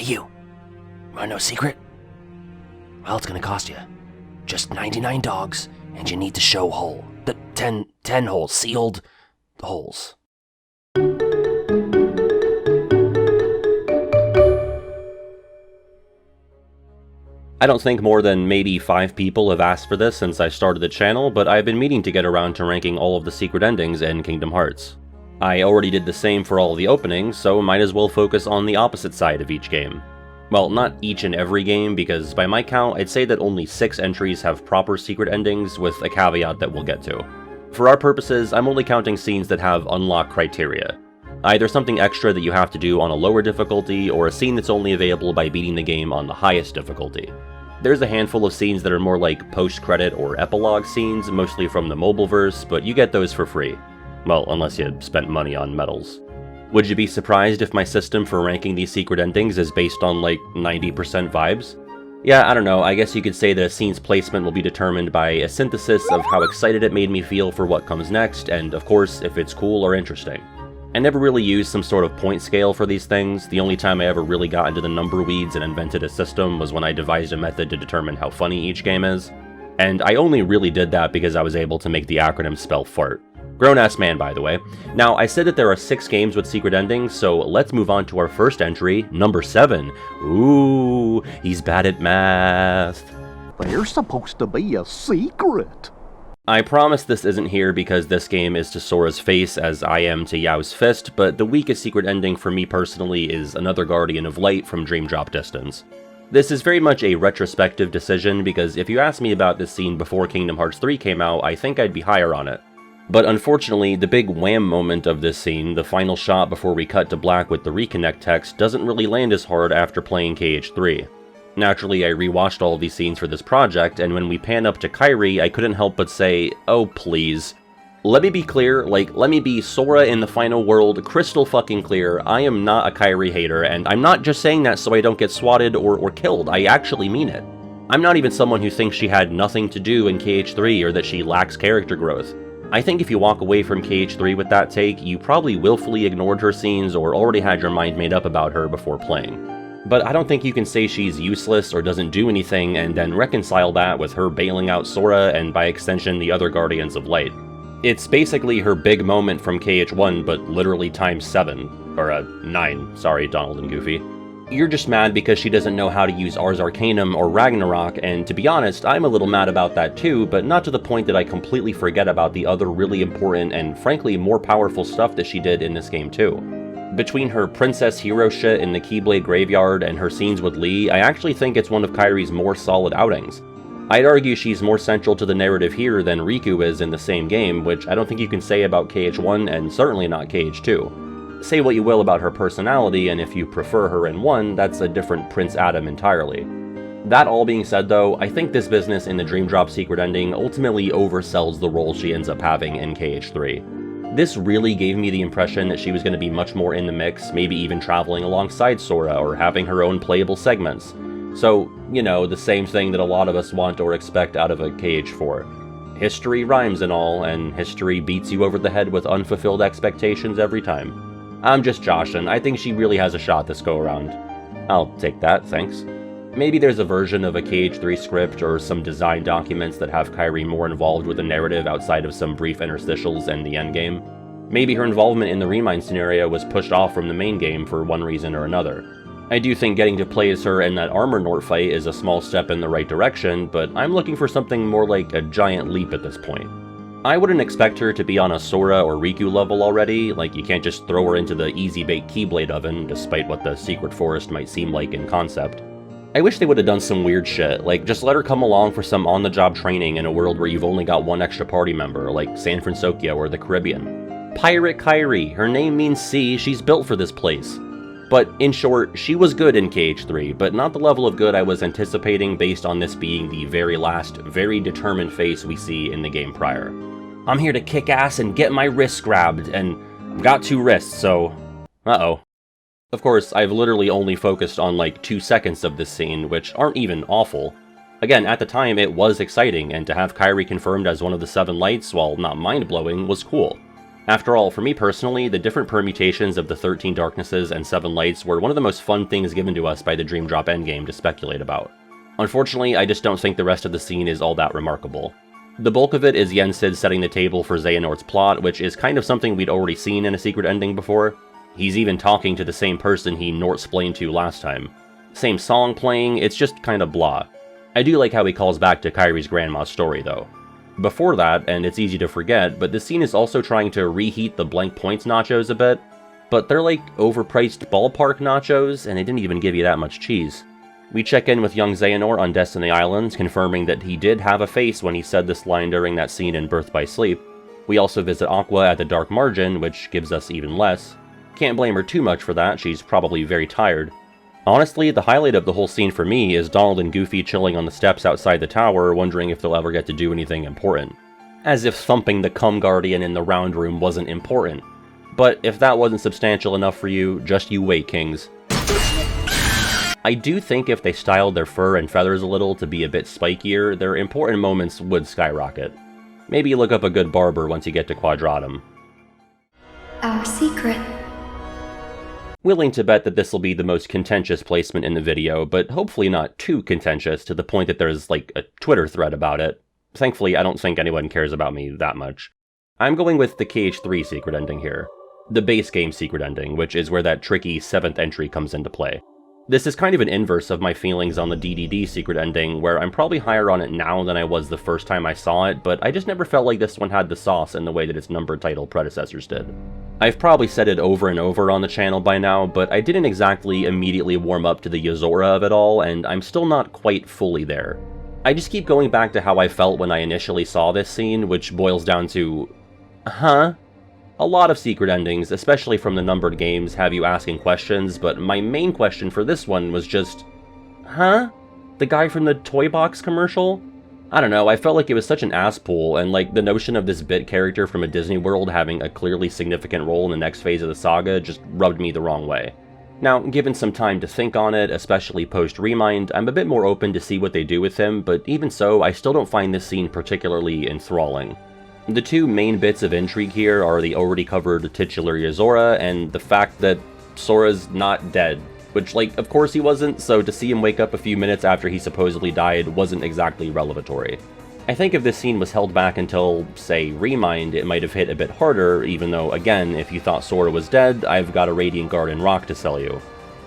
Hey you, wanna know a secret? Well, it's gonna cost you just 99 dogs, and you need to show hole. The 10 holes, sealed holes. I don't think more than maybe 5 people have asked for this since I started the channel, but I've been meaning to get around to ranking all of the secret endings in Kingdom Hearts. I already did the same for all of the openings, so might as well focus on the opposite side of each game. Well, not each and every game, because by my count, I'd say that only 6 entries have proper secret endings, with a caveat that we'll get to. For our purposes, I'm only counting scenes that have unlock criteria. Either something extra that you have to do on a lower difficulty, or a scene that's only available by beating the game on the highest difficulty. There's a handful of scenes that are more like post-credit or epilogue scenes, mostly from the mobileverse, but you get those for free. Well, unless you spent money on medals. Would you be surprised if my system for ranking these secret endings is based on like 90% vibes? Yeah, I don't know, I guess you could say the scene's placement will be determined by a synthesis of how excited it made me feel for what comes next, and of course, if it's cool or interesting. I never really used some sort of point scale for these things. The only time I ever really got into the number weeds and invented a system was when I devised a method to determine how funny each game is. And I only really did that because I was able to make the acronym spell fart. Grown-ass man, by the way. Now, I said that there are 6 games with secret endings, so let's move on to our first entry, number 7. Ooh, he's bad at math. There's supposed to be a secret. I promise this isn't here because this game is to Sora's face as I am to Yao's fist, but the weakest secret ending for me personally is another Guardian of Light from Dream Drop Distance. This is very much a retrospective decision because if you asked me about this scene before Kingdom Hearts 3 came out, I think I'd be higher on it. But unfortunately, the big wham moment of this scene, the final shot before we cut to black with the reconnect text, doesn't really land as hard after playing KH3. Naturally, I rewatched all of these scenes for this project, and when we pan up to Kairi, I couldn't help but say, oh please. Let me be clear, let me be Sora in the final world, crystal fucking clear, I am not a Kairi hater, and I'm not just saying that so I don't get swatted or killed, I actually mean it. I'm not even someone who thinks she had nothing to do in KH3 or that she lacks character growth. I think if you walk away from KH3 with that take, you probably willfully ignored her scenes or already had your mind made up about her before playing. But I don't think you can say she's useless or doesn't do anything and then reconcile that with her bailing out Sora and by extension the other Guardians of Light. It's basically her big moment from KH1 but literally times 7. Or 9, sorry Donald and Goofy. You're just mad because she doesn't know how to use Ars Arcanum or Ragnarok, and to be honest, I'm a little mad about that too, but not to the point that I completely forget about the other really important and frankly more powerful stuff that she did in this game too. Between her princess hero shit in the Keyblade Graveyard and her scenes with Lee, I actually think it's one of Kairi's more solid outings. I'd argue she's more central to the narrative here than Riku is in the same game, which I don't think you can say about KH1 and certainly not KH2. Say what you will about her personality, and if you prefer her in 1, that's a different Prince Adam entirely. That all being said though, I think this business in the Dream Drop secret ending ultimately oversells the role she ends up having in KH3. This really gave me the impression that she was going to be much more in the mix, maybe even traveling alongside Sora or having her own playable segments. So, you know, the same thing that a lot of us want or expect out of a KH4. History rhymes and all, and history beats you over the head with unfulfilled expectations every time. I'm just joshin', I think she really has a shot this go around. I'll take that, thanks. Maybe there's a version of a KH3 script or some design documents that have Kairi more involved with the narrative outside of some brief interstitials and the endgame. Maybe her involvement in the Remind scenario was pushed off from the main game for one reason or another. I do think getting to play as her in that Armor Nort fight is a small step in the right direction, but I'm looking for something more like a giant leap at this point. I wouldn't expect her to be on a Sora or Riku level already, like you can't just throw her into the easy-bake Keyblade oven, despite what the Secret Forest might seem like in concept. I wish they would have done some weird shit, like just let her come along for some on-the-job training in a world where you've only got one extra party member, like San Francisco or the Caribbean. Pirate Kairi, her name means sea, she's built for this place. But in short, she was good in KH3, but not the level of good I was anticipating based on this being the very last, very determined face we see in the game prior. I'm here to kick ass and get my wrists grabbed, and I've got 2 wrists, so... uh-oh. Of course, I've literally only focused on like 2 seconds of this scene, which aren't even awful. Again, at the time it was exciting, and to have Kairi confirmed as one of the 7 lights, while not mind-blowing, was cool. After all, for me personally, the different permutations of the 13 Darknesses and 7 Lights were one of the most fun things given to us by the Dream Drop endgame to speculate about. Unfortunately, I just don't think the rest of the scene is all that remarkable. The bulk of it is Yensid setting the table for Xehanort's plot, which is kind of something we'd already seen in a secret ending before. He's even talking to the same person he Nort-splained to last time. Same song playing, it's just kind of blah. I do like how he calls back to Kairi's grandma's story, though. Before that, and it's easy to forget, but this scene is also trying to reheat the blank points nachos a bit, but they're like overpriced ballpark nachos, and they didn't even give you that much cheese. We check in with young Xehanort on Destiny Island, confirming that he did have a face when he said this line during that scene in Birth by Sleep. We also visit Aqua at the Dark Margin, which gives us even less. Can't blame her too much for that, she's probably very tired. Honestly, the highlight of the whole scene for me is Donald and Goofy chilling on the steps outside the tower, wondering if they'll ever get to do anything important. As if thumping the Cum Guardian in the round room wasn't important. But if that wasn't substantial enough for you, just you wait, kings. I do think if they styled their fur and feathers a little to be a bit spikier, their important moments would skyrocket. Maybe look up a good barber once you get to Quadratum. Our secret. Willing to bet that this will be the most contentious placement in the video, but hopefully not too contentious to the point that there's like a Twitter thread about it. Thankfully, I don't think anyone cares about me that much. I'm going with the KH3 secret ending here. The base game secret ending, which is where that tricky 7th entry comes into play. This is kind of an inverse of my feelings on the DDD secret ending, where I'm probably higher on it now than I was the first time I saw it, but I just never felt like this one had the sauce in the way that its numbered title predecessors did. I've probably said it over and over on the channel by now, but I didn't exactly immediately warm up to the Yozora of it all, and I'm still not quite fully there. I just keep going back to how I felt when I initially saw this scene, which boils down to... huh? A lot of secret endings, especially from the numbered games, have you asking questions, but my main question for this one was just... huh? The guy from the Toy Box commercial? I don't know, I felt like it was such an ass pull, and like the notion of this bit character from a Disney World having a clearly significant role in the next phase of the saga just rubbed me the wrong way. Now, given some time to think on it, especially post-Remind, I'm a bit more open to see what they do with him, but even so, I still don't find this scene particularly enthralling. The two main bits of intrigue here are the already covered titular Yozora and the fact that Sora's not dead. Which, like, of course he wasn't, so to see him wake up a few minutes after he supposedly died wasn't exactly revelatory. I think if this scene was held back until, say, Remind, it might have hit a bit harder, even though, again, if you thought Sora was dead, I've got a Radiant Garden rock to sell you.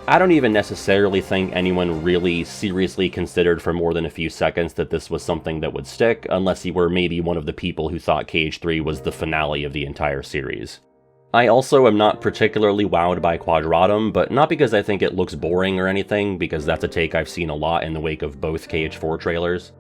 I don't even necessarily think anyone really seriously considered for more than a few seconds that this was something that would stick, unless you were maybe one of the people who thought KH3 was the finale of the entire series. I also am not particularly wowed by Quadratum, but not because I think it looks boring or anything, because that's a take I've seen a lot in the wake of both KH4 trailers.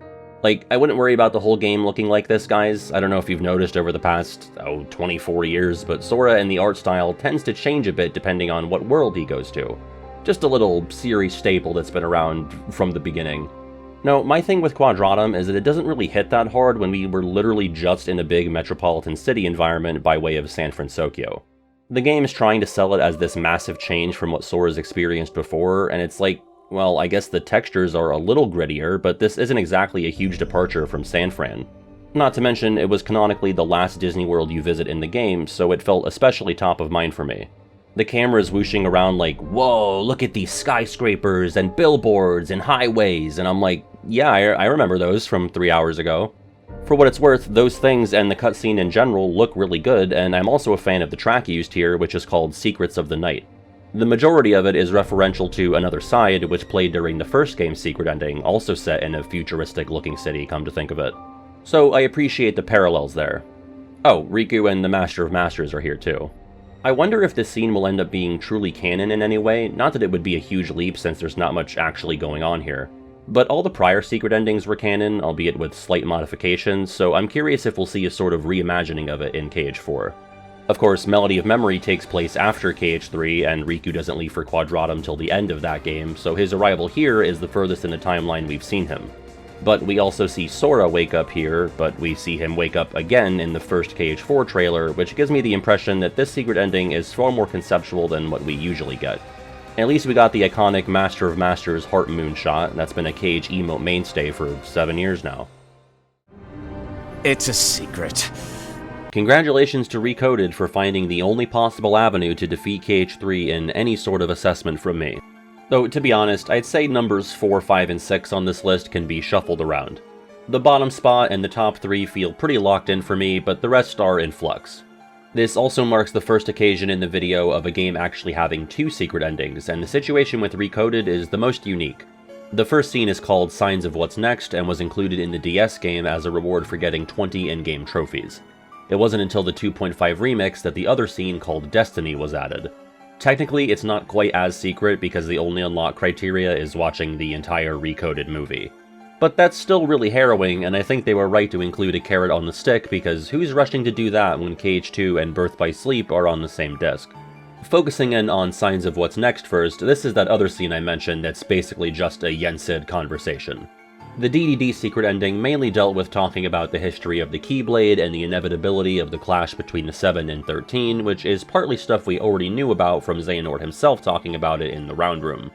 Like, I wouldn't worry about the whole game looking like this, guys. I don't know if you've noticed over the past, 24 years, but Sora and the art style tends to change a bit depending on what world he goes to. Just a little series staple that's been around from the beginning. No, my thing with Quadratum is that it doesn't really hit that hard when we were literally just in a big metropolitan city environment by way of San Francisco. The game is trying to sell it as this massive change from what Sora's experienced before, and it's like, well, I guess the textures are a little grittier, but this isn't exactly a huge departure from San Fran. Not to mention, it was canonically the last Disney World you visit in the game, so it felt especially top of mind for me. The camera's whooshing around like, whoa, look at these skyscrapers and billboards and highways, and I'm like, yeah, I remember those from 3 hours ago. For what it's worth, those things and the cutscene in general look really good, and I'm also a fan of the track used here, which is called Secrets of the Night. The majority of it is referential to Another Side, which played during the first game's secret ending, also set in a futuristic-looking city, come to think of it. So I appreciate the parallels there. Oh, Riku and the Master of Masters are here too. I wonder if this scene will end up being truly canon in any way, not that it would be a huge leap since there's not much actually going on here. But all the prior secret endings were canon, albeit with slight modifications, so I'm curious if we'll see a sort of reimagining of it in KH4. Of course, Melody of Memory takes place after KH3, and Riku doesn't leave for Quadratum till the end of that game, so his arrival here is the furthest in the timeline we've seen him. But we also see Sora wake up here, but we see him wake up again in the first KH4 trailer, which gives me the impression that this secret ending is far more conceptual than what we usually get. At least we got the iconic Master of Masters Heart Moon shot, that's been a KH emote mainstay for 7 years now. It's a secret. Congratulations to Recoded for finding the only possible avenue to defeat KH3 in any sort of assessment from me. Though, to be honest, I'd say numbers 4, 5, and 6 on this list can be shuffled around. The bottom spot and the top 3 feel pretty locked in for me, but the rest are in flux. This also marks the first occasion in the video of a game actually having 2 secret endings, and the situation with Recoded is the most unique. The first scene is called Signs of What's Next and was included in the DS game as a reward for getting 20 in-game trophies. It wasn't until the 2.5 remix that the other scene called Destiny was added. Technically, it's not quite as secret because the only unlock criteria is watching the entire Recoded movie. But that's still really harrowing, and I think they were right to include a carrot on the stick because who's rushing to do that when KH2 and Birth by Sleep are on the same disc? Focusing in on Signs of What's Next first, this is that other scene I mentioned that's basically just a Yensid conversation. The DDD secret ending mainly dealt with talking about the history of the Keyblade and the inevitability of the clash between the 7 and 13, which is partly stuff we already knew about from Xehanort himself talking about it in the Round Room.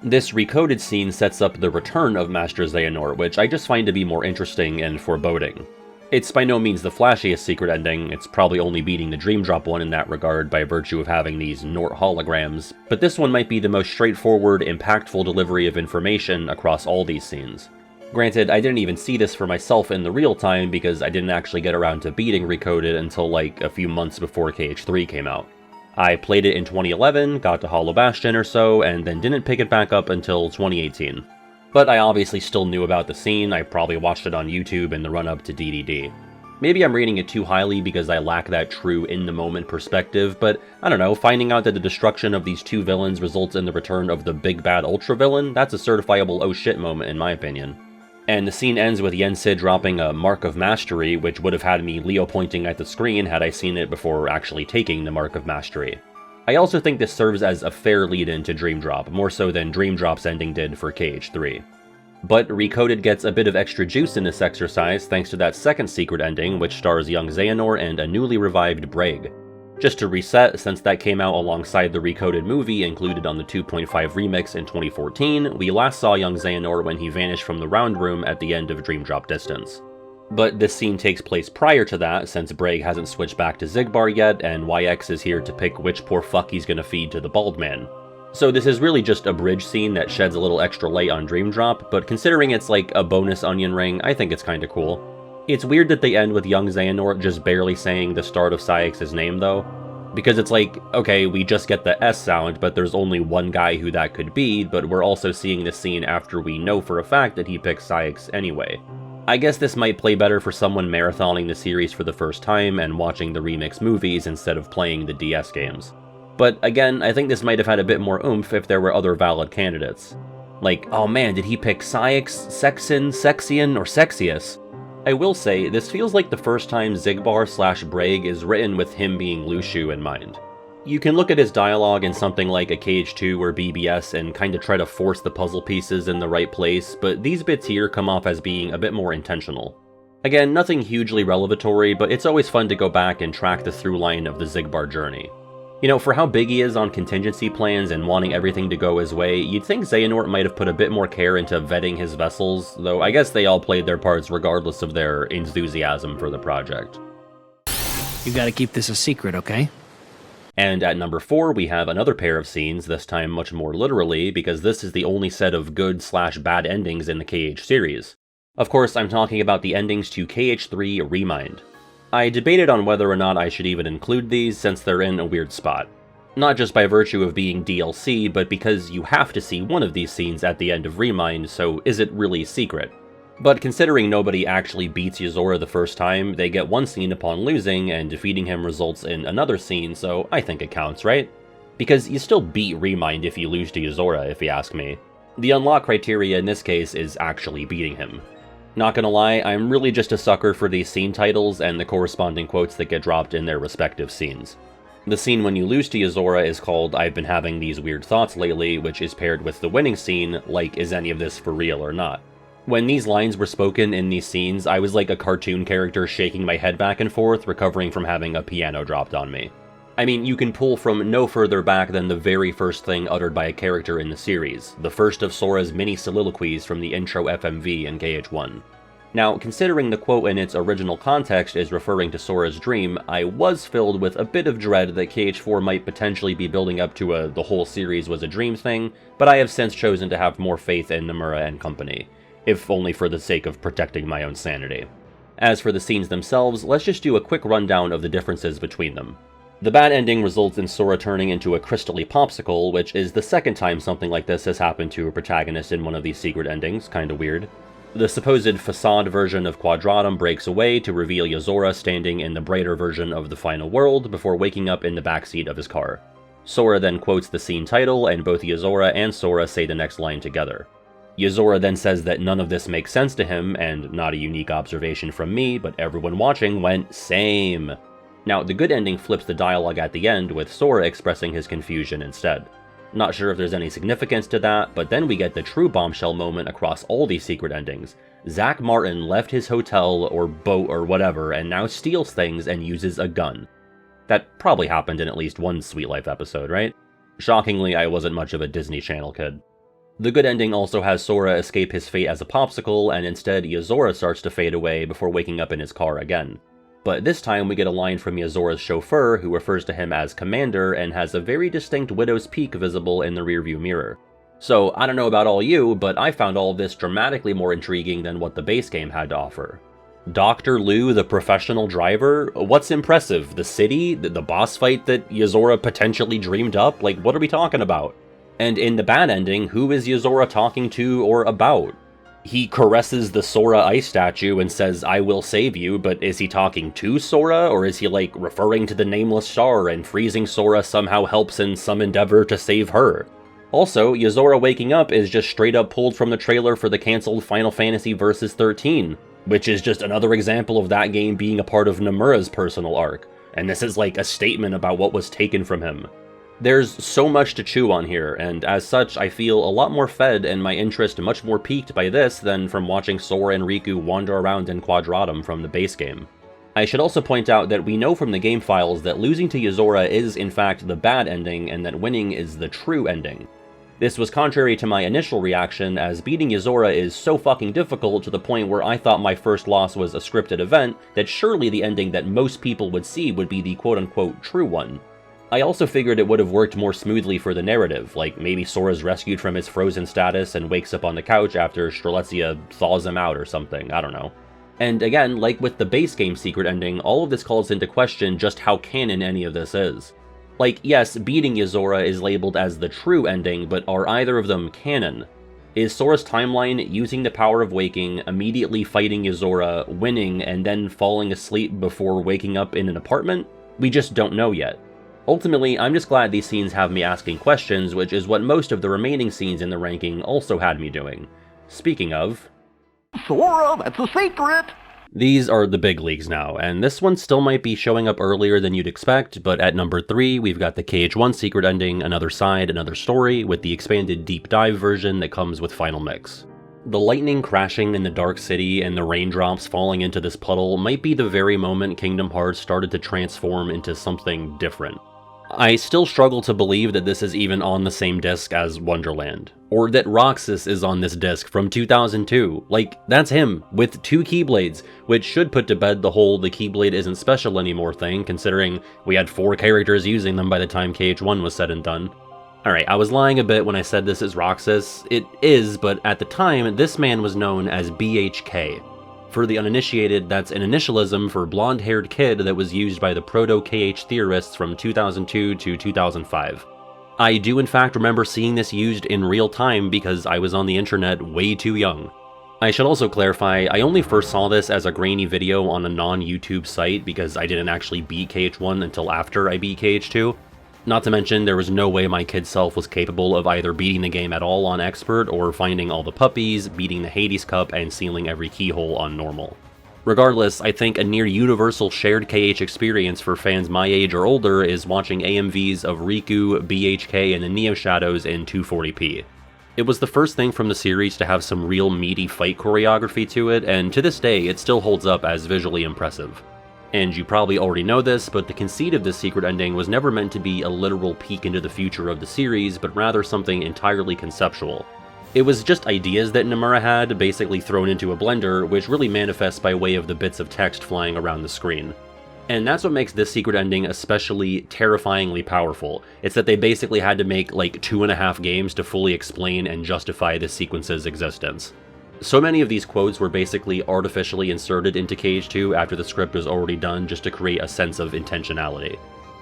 This Recoded scene sets up the return of Master Xehanort, which I just find to be more interesting and foreboding. It's by no means the flashiest secret ending, it's probably only beating the Dream Drop one in that regard by virtue of having these Nort holograms, but this one might be the most straightforward, impactful delivery of information across all these scenes. Granted, I didn't even see this for myself in the real time because I didn't actually get around to beating Recoded until like a few months before KH3 came out. I played it in 2011, got to Hollow Bastion or so, and then didn't pick it back up until 2018. But I obviously still knew about the scene, I probably watched it on YouTube in the run-up to DDD. Maybe I'm rating it too highly because I lack that true in-the-moment perspective, but I don't know, finding out that the destruction of these 2 villains results in the return of the big bad ultra villain, that's a certifiable oh shit moment in my opinion. And the scene ends with Yensid dropping a Mark of Mastery, which would have had me Leo pointing at the screen had I seen it before actually taking the Mark of Mastery. I also think this serves as a fair lead-in to Dream Drop, more so than Dream Drop's ending did for KH3. But Recoded gets a bit of extra juice in this exercise thanks to that second secret ending, which stars young Xehanort and a newly revived Braig. Just to reset, since that came out alongside the Recoded movie included on the 2.5 remix in 2014, we last saw young Xehanort when he vanished from the Round Room at the end of Dream Drop Distance. But this scene takes place prior to that, since Braig hasn't switched back to Xigbar yet, and YX is here to pick which poor fuck he's gonna feed to the bald man. So this is really just a bridge scene that sheds a little extra light on Dream Drop, but considering it's like a bonus onion ring, I think it's kinda cool. It's weird that they end with young Xehanort just barely saying the start of Sayx's name though, because it's like, okay, we just get the S sound, but there's only one guy who that could be, but we're also seeing this scene after we know for a fact that he picked Sayx anyway. I guess this might play better for someone marathoning the series for the first time and watching the remix movies instead of playing the DS games. But again, I think this might have had a bit more oomph if there were other valid candidates. Like, oh man, did he pick Sayx, Sexin, Sexian, or Sexius? I will say, this feels like the first time Xigbar/Braig is written with him being Luxu in mind. You can look at his dialogue in something like a KH2 or BBS and kinda try to force the puzzle pieces in the right place, but these bits here come off as being a bit more intentional. Again, nothing hugely revelatory, but it's always fun to go back and track the through line of the Xigbar journey. You know, for how big he is on contingency plans and wanting everything to go his way, you'd think Xehanort might have put a bit more care into vetting his vessels, though I guess they all played their parts regardless of their enthusiasm for the project. You gotta keep this a secret, okay? And at number 4, we have another pair of scenes, this time much more literally, because this is the only set of good/bad endings in the KH series. Of course, I'm talking about the endings to KH3 Remind. I debated on whether or not I should even include these since they're in a weird spot. Not just by virtue of being DLC, but because you have to see one of these scenes at the end of Remind, so is it really secret? But considering nobody actually beats Yozora the first time, they get one scene upon losing, and defeating him results in another scene, so I think it counts, right? Because you still beat Remind if you lose to Yozora, if you ask me. The unlock criteria in this case is actually beating him. Not gonna lie, I'm really just a sucker for these scene titles and the corresponding quotes that get dropped in their respective scenes. The scene when you lose to Yozora is called I've Been Having These Weird Thoughts Lately, which is paired with the winning scene, like is any of this for real or not. When these lines were spoken in these scenes, I was like a cartoon character shaking my head back and forth, recovering from having a piano dropped on me. I mean, you can pull from no further back than the very first thing uttered by a character in the series, the first of Sora's mini soliloquies from the intro FMV in KH1. Now, considering the quote in its original context is referring to Sora's dream, I was filled with a bit of dread that KH4 might potentially be building up to the whole series was a dream thing, but I have since chosen to have more faith in Nomura and company, if only for the sake of protecting my own sanity. As for the scenes themselves, let's just do a quick rundown of the differences between them. The bad ending results in Sora turning into a crystally popsicle, which is the second time something like this has happened to a protagonist in one of these secret endings, kinda weird. The supposed facade version of Quadratum breaks away to reveal Yozora standing in the brighter version of the final world before waking up in the backseat of his car. Sora then quotes the scene title, and both Yozora and Sora say the next line together. Yozora then says that none of this makes sense to him, and not a unique observation from me, but everyone watching went, same. Now, the good ending flips the dialogue at the end, with Sora expressing his confusion instead. Not sure if there's any significance to that, but then we get the true bombshell moment across all these secret endings. Zach Martin left his hotel or boat or whatever and now steals things and uses a gun. That probably happened in at least one Sweet Life episode, right? Shockingly, I wasn't much of a Disney Channel kid. The good ending also has Sora escape his fate as a popsicle, and instead Yozora starts to fade away before waking up in his car again. But this time we get a line from Yozora's chauffeur, who refers to him as Commander and has a very distinct widow's peak visible in the rearview mirror. So, I don't know about all you, but I found all of this dramatically more intriguing than what the base game had to offer. Dr. Liu, the professional driver? What's impressive? The city? The boss fight that Yozora potentially dreamed up? Like, what are we talking about? And in the bad ending, who is Yozora talking to or about? He caresses the Sora ice statue and says, "I will save you," but is he talking to Sora, or is he, like, referring to the nameless star and freezing Sora somehow helps in some endeavor to save her? Also, Yozora waking up is just straight up pulled from the trailer for the cancelled Final Fantasy Versus 13, which is just another example of that game being a part of Nomura's personal arc, and this is like a statement about what was taken from him. There's so much to chew on here, and as such, I feel a lot more fed and my interest much more piqued by this than from watching Sora and Riku wander around in Quadratum from the base game. I should also point out that we know from the game files that losing to Yozora is in fact the bad ending, and that winning is the true ending. This was contrary to my initial reaction, as beating Yozora is so fucking difficult to the point where I thought my first loss was a scripted event, that surely the ending that most people would see would be the quote-unquote true one. I also figured it would have worked more smoothly for the narrative, like maybe Sora's rescued from his frozen status and wakes up on the couch after Strelitzia thaws him out or something, I don't know. And again, like with the base game secret ending, all of this calls into question just how canon any of this is. Like, yes, beating Yozora is labeled as the true ending, but are either of them canon? Is Sora's timeline using the power of waking, immediately fighting Yozora, winning, and then falling asleep before waking up in an apartment? We just don't know yet. Ultimately, I'm just glad these scenes have me asking questions, which is what most of the remaining scenes in the ranking also had me doing. Speaking of... Sora, that's a secret! These are the big leagues now, and this one still might be showing up earlier than you'd expect, but at number 3, we've got the KH1 secret ending, Another Side, Another Story, with the expanded deep dive version that comes with Final Mix. The lightning crashing in the Dark City and the raindrops falling into this puddle might be the very moment Kingdom Hearts started to transform into something different. I still struggle to believe that this is even on the same disc as Wonderland, or that Roxas is on this disc from 2002. Like, that's him, with 2 Keyblades, which should put to bed the whole "the Keyblade isn't special anymore" thing, considering we had 4 characters using them by the time KH1 was said and done. Alright, I was lying a bit when I said this is Roxas. It is, but at the time, this man was known as BHK. For the uninitiated, that's an initialism for blonde-haired kid that was used by the proto-KH theorists from 2002 to 2005. I do in fact remember seeing this used in real time because I was on the internet way too young. I should also clarify, I only first saw this as a grainy video on a non-YouTube site because I didn't actually beat KH1 until after I beat KH2. Not to mention, there was no way my kid self was capable of either beating the game at all on Expert, or finding all the puppies, beating the Hades Cup, and sealing every keyhole on Normal. Regardless, I think a near-universal shared KH experience for fans my age or older is watching AMVs of Riku, BHK, and the Neo Shadows in 240p. It was the first thing from the series to have some real meaty fight choreography to it, and to this day, it still holds up as visually impressive. And you probably already know this, but the conceit of this secret ending was never meant to be a literal peek into the future of the series, but rather something entirely conceptual. It was just ideas that Nomura had, basically thrown into a blender, which really manifests by way of the bits of text flying around the screen. And that's what makes this secret ending especially terrifyingly powerful. It's that they basically had to make like 2.5 games to fully explain and justify this sequence's existence. So many of these quotes were basically artificially inserted into KH2 after the script was already done just to create a sense of intentionality.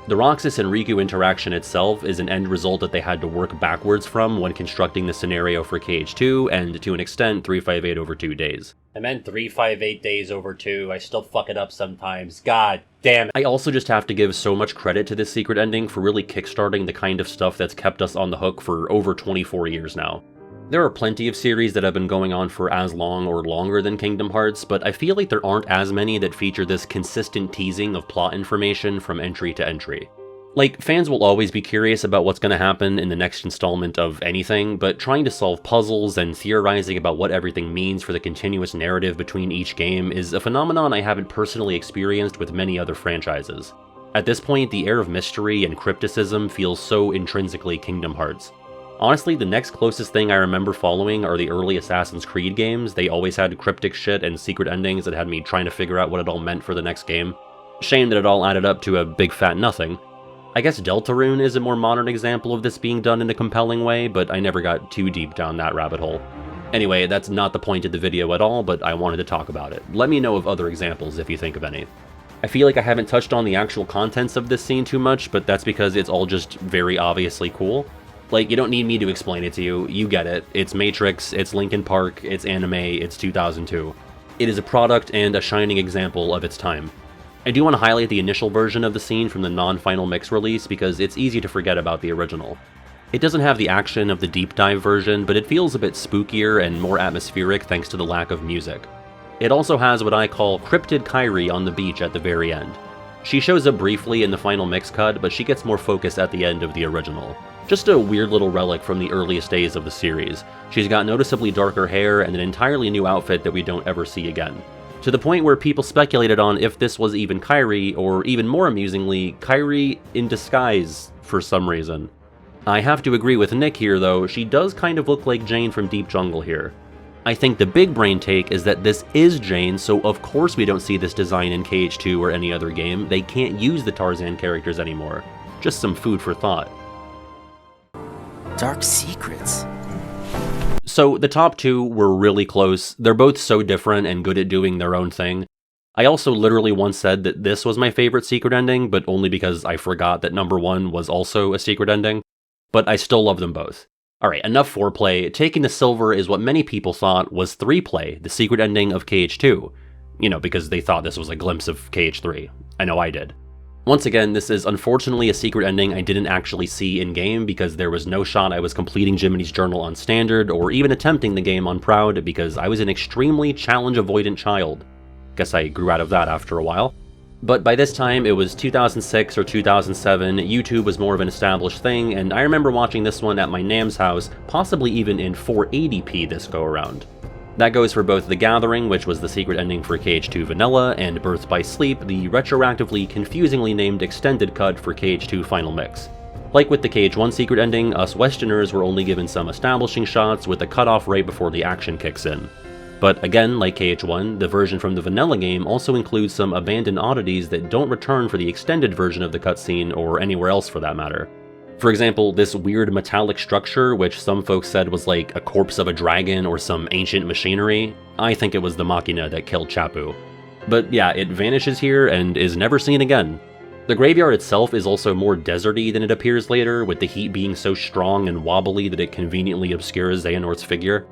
The Roxas and Riku interaction itself is an end result that they had to work backwards from when constructing the scenario for KH2 and, to an extent, 358 over 2 days. I meant 358 days over 2, I still fuck it up sometimes, god damn it. I also just have to give so much credit to this secret ending for really kickstarting the kind of stuff that's kept us on the hook for over 24 years now. There are plenty of series that have been going on for as long or longer than Kingdom Hearts, but I feel like there aren't as many that feature this consistent teasing of plot information from entry to entry. Like, fans will always be curious about what's going to happen in the next installment of anything, but trying to solve puzzles and theorizing about what everything means for the continuous narrative between each game is a phenomenon I haven't personally experienced with many other franchises. At this point, the air of mystery and crypticism feels so intrinsically Kingdom Hearts. Honestly, the next closest thing I remember following are the early Assassin's Creed games. They always had cryptic shit and secret endings that had me trying to figure out what it all meant for the next game. Shame that it all added up to a big fat nothing. I guess Deltarune is a more modern example of this being done in a compelling way, but I never got too deep down that rabbit hole. Anyway, that's not the point of the video at all, but I wanted to talk about it. Let me know of other examples if you think of any. I feel like I haven't touched on the actual contents of this scene too much, but that's because it's all just very obviously cool. Like, you don't need me to explain it to you, you get it. It's Matrix, it's Linkin Park, it's anime, it's 2002. It is a product and a shining example of its time. I do want to highlight the initial version of the scene from the non-final mix release because it's easy to forget about the original. It doesn't have the action of the deep dive version, but it feels a bit spookier and more atmospheric thanks to the lack of music. It also has what I call cryptid Kairi on the beach at the very end. She shows up briefly in the final mix cut, but she gets more focus at the end of the original. Just a weird little relic from the earliest days of the series. She's got noticeably darker hair and an entirely new outfit that we don't ever see again. To the point where people speculated on if this was even Kairi, or even more amusingly, Kairi in disguise for some reason. I have to agree with Nick here though, she does kind of look like Jane from Deep Jungle here. I think the big brain take is that this is Jane, so of course we don't see this design in KH2 or any other game. They can't use the Tarzan characters anymore. Just some food for thought. Dark secrets. So the top two were really close. They're both so different and good at doing their own thing. I also literally once said that this was my favorite secret ending, but only because I forgot that number 1 was also a secret ending. But I still love them both. Alright, enough foreplay. Taking the silver is what many people thought was 3-play, the secret ending of KH2. You know, because they thought this was a glimpse of KH3. I know I did. Once again, this is unfortunately a secret ending I didn't actually see in-game because there was no shot I was completing Jiminy's Journal on Standard or even attempting the game on Proud because I was an extremely challenge-avoidant child. Guess I grew out of that after a while. But by this time, it was 2006 or 2007, YouTube was more of an established thing, and I remember watching this one at my Nam's house, possibly even in 480p this go-around. That goes for both The Gathering, which was the secret ending for KH2 Vanilla, and Birth by Sleep, the retroactively confusingly named extended cut for KH2 Final Mix. Like with the KH1 secret ending, us Westerners were only given some establishing shots with a cutoff right before the action kicks in. But again, like KH1, the version from the Vanilla game also includes some abandoned oddities that don't return for the extended version of the cutscene or anywhere else for that matter. For example, this weird metallic structure, which some folks said was like a corpse of a dragon or some ancient machinery, I think it was the Machina that killed Chapu. But yeah, it vanishes here and is never seen again. The graveyard itself is also more deserty than it appears later, with the heat being so strong and wobbly that it conveniently obscures Xehanort's figure.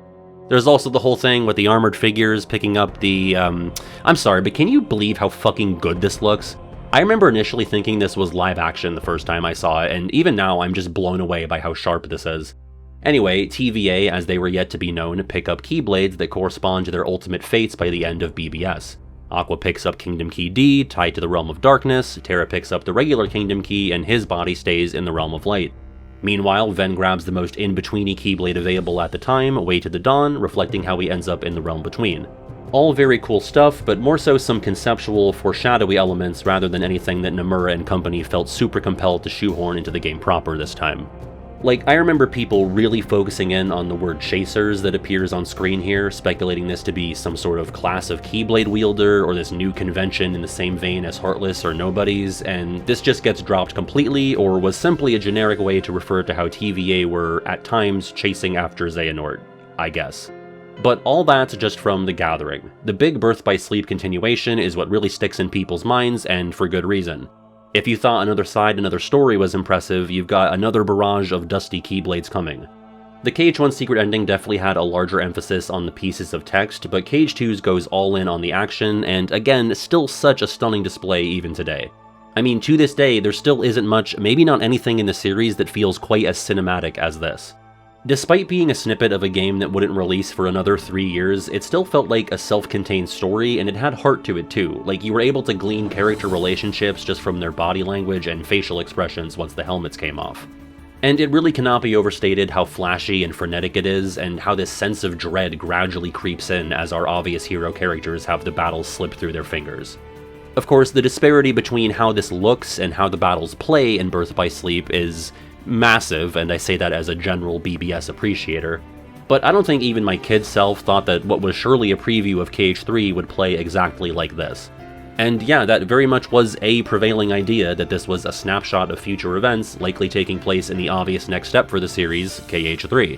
There's also the whole thing with the armored figures picking up the, I'm sorry, but can you believe how fucking good this looks? I remember initially thinking this was live action the first time I saw it, and even now I'm just blown away by how sharp this is. Anyway, TVA, as they were yet to be known, pick up Keyblades that correspond to their ultimate fates by the end of BBS. Aqua picks up Kingdom Key D, tied to the Realm of Darkness, Terra picks up the regular Kingdom Key, and his body stays in the Realm of Light. Meanwhile, Ven grabs the most in-betweeny Keyblade available at the time, Way to the Dawn, reflecting how he ends up in the Realm Between. All very cool stuff, but more so some conceptual, foreshadowy elements rather than anything that Nomura and company felt super compelled to shoehorn into the game proper this time. Like, I remember people really focusing in on the word chasers that appears on screen here, speculating this to be some sort of class of Keyblade wielder, or this new convention in the same vein as Heartless or Nobodies, and this just gets dropped completely, or was simply a generic way to refer to how TVA were, at times, chasing after Xehanort, I guess. But all that's just from The Gathering. The big Birth by Sleep continuation is what really sticks in people's minds, and for good reason. If you thought Another Side, Another Story was impressive, you've got another barrage of dusty Keyblades coming. The KH1 secret ending definitely had a larger emphasis on the pieces of text, but KH2's goes all in on the action, and again, still such a stunning display even today. I mean, to this day, there still isn't much, maybe not anything in the series that feels quite as cinematic as this. Despite being a snippet of a game that wouldn't release for another 3 years, it still felt like a self-contained story, and it had heart to it too. Like, you were able to glean character relationships just from their body language and facial expressions once the helmets came off. And it really cannot be overstated how flashy and frenetic it is, and how this sense of dread gradually creeps in as our obvious hero characters have the battles slip through their fingers. Of course, the disparity between how this looks and how the battles play in Birth by Sleep is massive, and I say that as a general BBS appreciator, but I don't think even my kid self thought that what was surely a preview of KH3 would play exactly like this. And yeah, that very much was a prevailing idea, that this was a snapshot of future events likely taking place in the obvious next step for the series, KH3.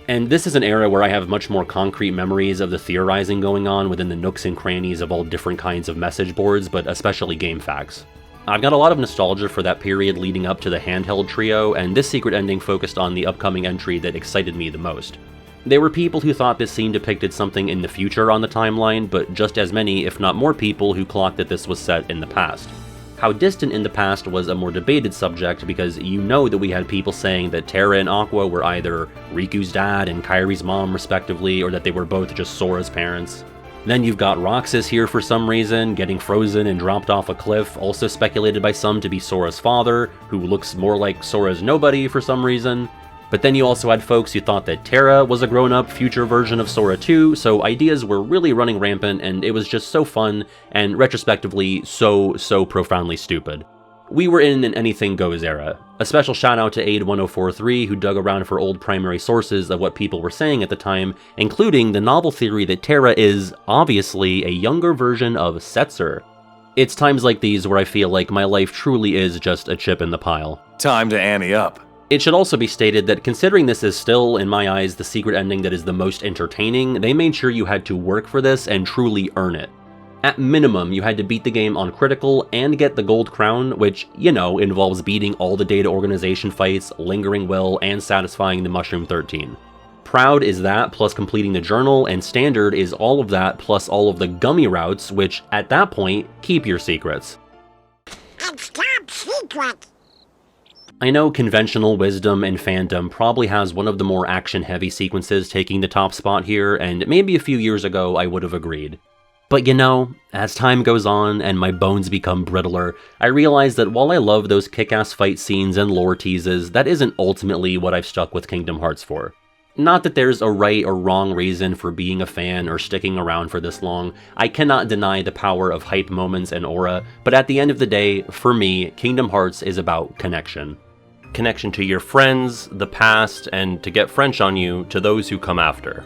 And this is an era where I have much more concrete memories of the theorizing going on within the nooks and crannies of all different kinds of message boards, but especially GameFAQs. I've got a lot of nostalgia for that period leading up to the handheld trio, and this secret ending focused on the upcoming entry that excited me the most. There were people who thought this scene depicted something in the future on the timeline, but just as many, if not more people, who clocked that this was set in the past. How distant in the past was a more debated subject, because you know that we had people saying that Terra and Aqua were either Riku's dad and Kairi's mom respectively, or that they were both just Sora's parents. Then you've got Roxas here for some reason, getting frozen and dropped off a cliff, also speculated by some to be Sora's father, who looks more like Sora's nobody for some reason. But then you also had folks who thought that Terra was a grown-up future version of Sora too, so ideas were really running rampant, and it was just so fun, and retrospectively, so profoundly stupid. We were in an anything goes era. A special shout out to Aid1043 who dug around for old primary sources of what people were saying at the time, including the novel theory that Terra is, obviously, a younger version of Setzer. It's times like these where I feel like my life truly is just a chip in the pile. Time to ante up. It should also be stated that considering this is still, in my eyes, the secret ending that is the most entertaining, they made sure you had to work for this and truly earn it. At minimum, you had to beat the game on critical and get the gold crown, which, you know, involves beating all the data organization fights, lingering will, and satisfying the Mushroom 13. Proud is that, plus completing the journal, and standard is all of that, plus all of the gummy routes, which, at that point, keep your secrets. It's top secret. I know conventional wisdom and fandom probably has one of the more action-heavy sequences taking the top spot here, and maybe a few years ago I would have agreed. But you know, as time goes on and my bones become brittler, I realize that while I love those kick-ass fight scenes and lore teases, that isn't ultimately what I've stuck with Kingdom Hearts for. Not that there's a right or wrong reason for being a fan or sticking around for this long. I cannot deny the power of hype moments and aura, but at the end of the day, for me, Kingdom Hearts is about connection. Connection to your friends, the past, and to get French on you, to those who come after.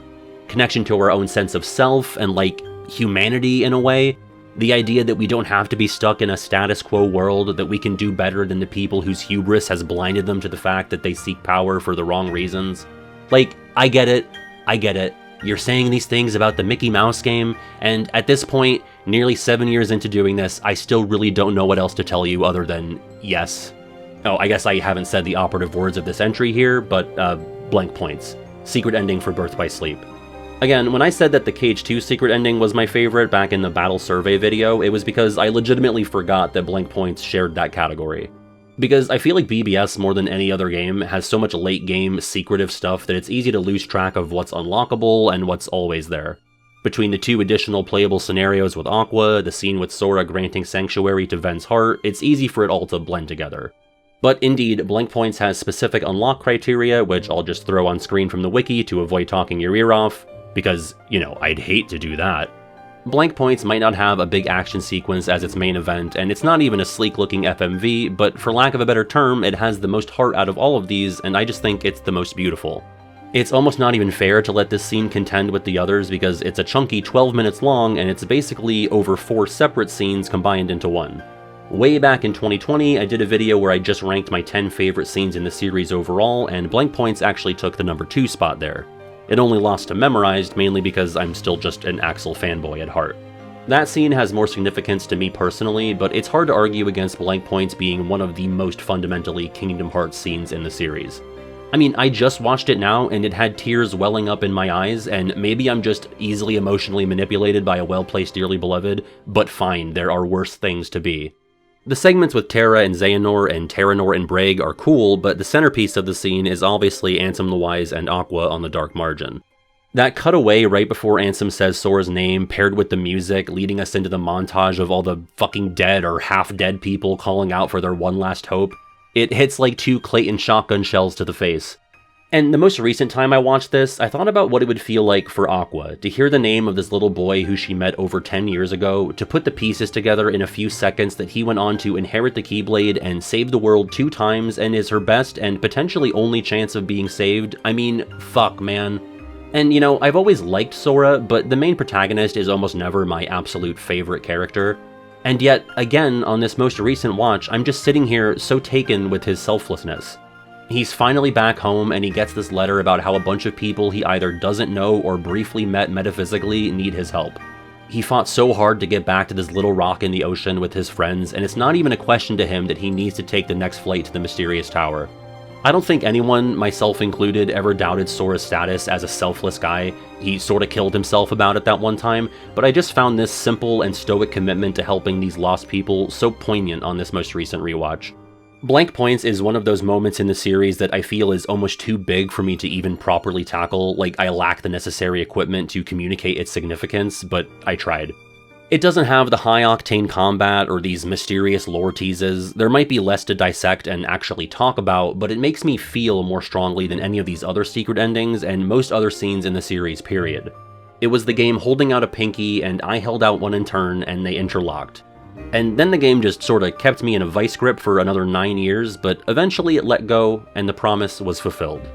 Connection to our own sense of self and, like, humanity in a way. The idea that we don't have to be stuck in a status quo world, that we can do better than the people whose hubris has blinded them to the fact that they seek power for the wrong reasons. Like, I get it. You're saying these things about the Mickey Mouse game, and at this point, nearly 7 years into doing this, I still really don't know what else to tell you other than yes. Oh, I guess I haven't said the operative words of this entry here, but blank points. Secret ending for Birth by Sleep. Again, when I said that the KH2 secret ending was my favorite back in the battle survey video, it was because I legitimately forgot that blank points shared that category. Because I feel like BBS, more than any other game, has so much late game secretive stuff that it's easy to lose track of what's unlockable and what's always there. Between the 2 additional playable scenarios with Aqua, the scene with Sora granting Sanctuary to Ven's heart, it's easy for it all to blend together. But indeed, Blank Points has specific unlock criteria, which I'll just throw on screen from the wiki to avoid talking your ear off, because, you know, I'd hate to do that. Blank Points might not have a big action sequence as its main event, and it's not even a sleek-looking FMV, but for lack of a better term, it has the most heart out of all of these, and I just think it's the most beautiful. It's almost not even fair to let this scene contend with the others because it's a chunky 12 minutes long and it's basically over 4 separate scenes combined into one. Way back in 2020, I did a video where I just ranked my 10 favorite scenes in the series overall, and Blank Points actually took the number 2 spot there. It only lost to Memorized, mainly because I'm still just an Axel fanboy at heart. That scene has more significance to me personally, but it's hard to argue against Blank Points being one of the most fundamentally Kingdom Hearts scenes in the series. I mean, I just watched it now, and it had tears welling up in my eyes, and maybe I'm just easily emotionally manipulated by a well-placed Dearly Beloved, but fine, there are worse things to be. The segments with Terra and Xehanort and Terranort and Braig are cool, but the centerpiece of the scene is obviously Ansem the Wise and Aqua on the dark margin. That cutaway right before Ansem says Sora's name, paired with the music, leading us into the montage of all the fucking dead or half-dead people calling out for their one last hope, it hits like 2 Clayton shotgun shells to the face. And the most recent time I watched this, I thought about what it would feel like for Aqua, to hear the name of this little boy who she met over 10 years ago, to put the pieces together in a few seconds that he went on to inherit the Keyblade and save the world 2 times and is her best and potentially only chance of being saved. I mean, fuck, man. And you know, I've always liked Sora, but the main protagonist is almost never my absolute favorite character. And yet, again, on this most recent watch, I'm just sitting here so taken with his selflessness. He's finally back home, and he gets this letter about how a bunch of people he either doesn't know or briefly met metaphysically need his help. He fought so hard to get back to this little rock in the ocean with his friends, and it's not even a question to him that he needs to take the next flight to the mysterious tower. I don't think anyone, myself included, ever doubted Sora's status as a selfless guy. He sorta killed himself about it that one time, but I just found this simple and stoic commitment to helping these lost people so poignant on this most recent rewatch. Blank Points is one of those moments in the series that I feel is almost too big for me to even properly tackle, like I lack the necessary equipment to communicate its significance, but I tried. It doesn't have the high-octane combat or these mysterious lore teases. There might be less to dissect and actually talk about, but it makes me feel more strongly than any of these other secret endings and most other scenes in the series, period. It was the game holding out a pinky, and I held out one in turn, and they interlocked. And then the game just sorta kept me in a vice grip for another 9 years, but eventually it let go, and the promise was fulfilled.